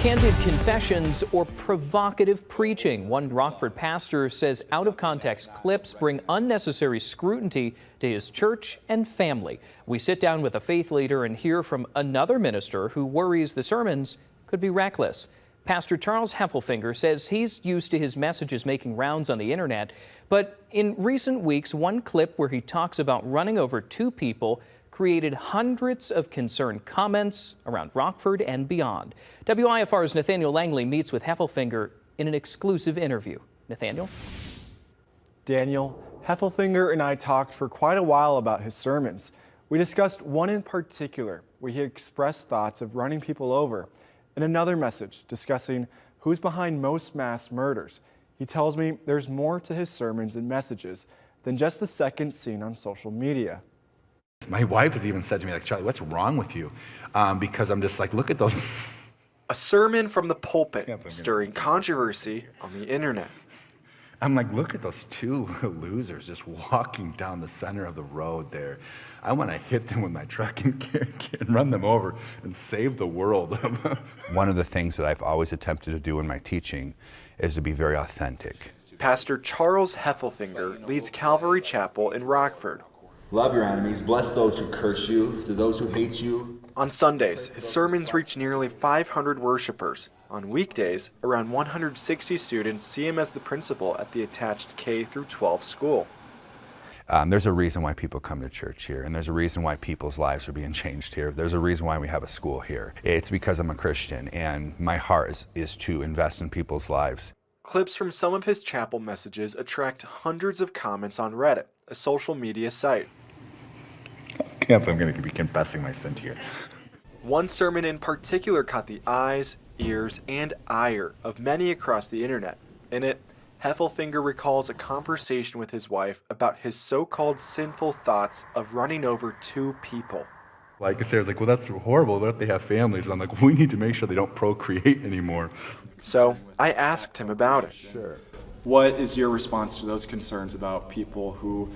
Candid confessions or provocative preaching. One Rockford pastor says out-of-context clips bring unnecessary scrutiny to his church and family. We sit down with a faith leader and hear from another minister who worries the sermons could be reckless. Pastor Charles Heffelfinger says he's used to his messages making rounds on the internet, but in recent weeks, one clip where he talks about running over two people created hundreds of concerned comments around Rockford and beyond. WIFR's Nathaniel Langley meets with Heffelfinger in an exclusive interview. Nathaniel? Daniel, Heffelfinger and I talked for quite a while about his sermons. We discussed one in particular where he expressed thoughts of running people over, and another message discussing who's behind most mass murders. He tells me there's more to his sermons and messages than just the second seen on social media. My wife has even said to me, like, Charlie, what's wrong with you? Because I'm just like, look at those. A sermon from the pulpit, stirring controversy on the internet. I'm like, look at those two losers just walking down the center of the road there. I want to hit them with my truck and run them over and save the world. One of the things that I've always attempted to do in my teaching is to be very authentic. Pastor Charles Heffelfinger leads Calvary Chapel in Rockford. Love your enemies, bless those who curse you, to those who hate you. On Sundays, his sermons reach nearly 500 worshipers. On weekdays, around 160 students see him as the principal at the attached K-12 school. There's a reason why people come to church here, and there's a reason why people's lives are being changed here. There's a reason why we have a school here. It's because I'm a Christian, and my heart is to invest in people's lives. Clips from some of his chapel messages attract hundreds of comments on Reddit, a social media site. I'm going to be confessing my sin here. One sermon in particular caught the eyes, ears, and ire of many across the internet. In it, Heffelfinger recalls a conversation with his wife about his so-called sinful thoughts of running over two people. Like I was like, well, that's horrible. What if they have families? And I'm like, we need to make sure they don't procreate anymore. So I asked him about it. Sure. What is your response to those concerns about people who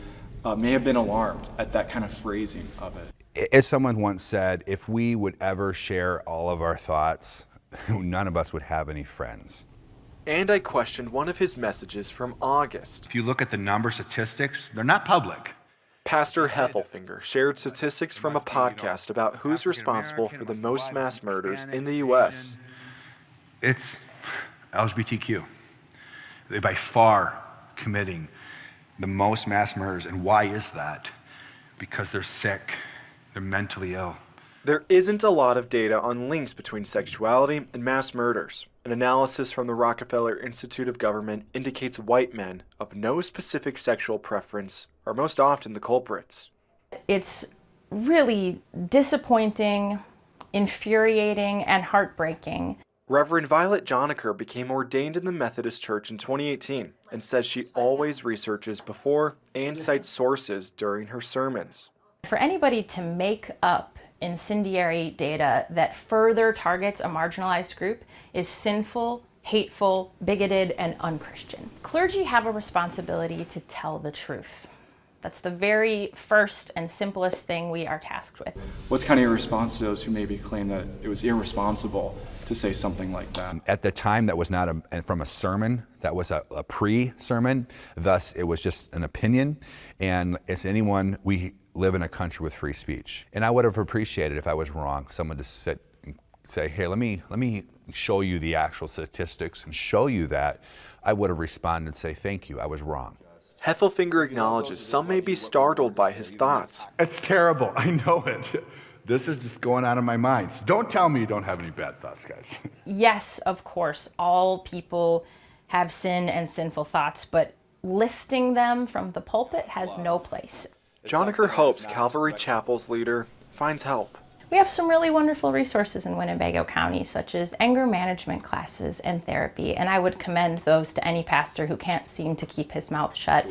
may have been alarmed at that kind of phrasing of it? As someone once said, if we would ever share all of our thoughts, none of us would have any friends. And I questioned one of his messages from August. If you look at the number statistics, they're not public. Pastor Heffelfinger shared statistics from a podcast about who's responsible for the most mass murders in the U.S. It's LGBTQ. They're by far committing the most mass murders. And why is that? Because they're sick, they're mentally ill. There isn't a lot of data on links between sexuality and mass murders. An analysis from the Rockefeller Institute of Government indicates white men of no specific sexual preference are most often the culprits. It's really disappointing, infuriating, and heartbreaking. Reverend Violet Joniker became ordained in the Methodist Church in 2018 and says she always researches before and cites sources during her sermons. For anybody to make up incendiary data that further targets a marginalized group is sinful, hateful, bigoted, and unchristian. Clergy have a responsibility to tell the truth. That's the very first and simplest thing we are tasked with. What's kind of your response to those who maybe claim that it was irresponsible to say something like that? At the time, that was not from a sermon, that was a pre-sermon, thus it was just an opinion. And as anyone, we live in a country with free speech. And I would have appreciated if I was wrong, someone to sit and say, hey, let me show you the actual statistics and show you that. I would have responded and say, thank you, I was wrong. Heffelfinger acknowledges some may be startled by his thoughts. It's terrible, I know it. This is just going on in my mind. So don't tell me you don't have any bad thoughts, guys. Yes, of course, all people have sin and sinful thoughts, but listing them from the pulpit has no place. Joniker hopes Calvary Chapel's leader finds help. We have some really wonderful resources in Winnebago County, such as anger management classes and therapy, and I would commend those to any pastor who can't seem to keep his mouth shut.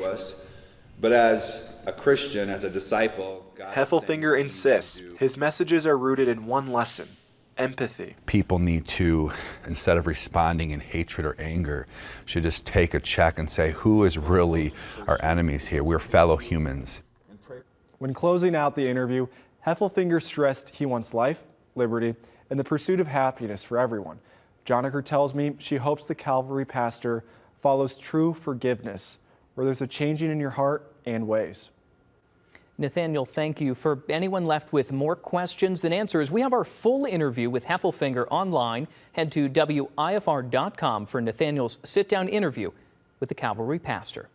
But as a Christian, as a disciple, Heffelfinger insists his messages are rooted in one lesson: empathy. People need to, instead of responding in hatred or anger, should just take a check and say, who is really our enemies here? We're fellow humans. When closing out the interview, Heffelfinger stressed he wants life, liberty, and the pursuit of happiness for everyone. Joniker tells me she hopes the Calvary pastor follows true forgiveness, where there's a changing in your heart and ways. Nathaniel, thank you. For anyone left with more questions than answers, we have our full interview with Heffelfinger online. Head to WIFR.com for Nathaniel's sit-down interview with the Calvary pastor.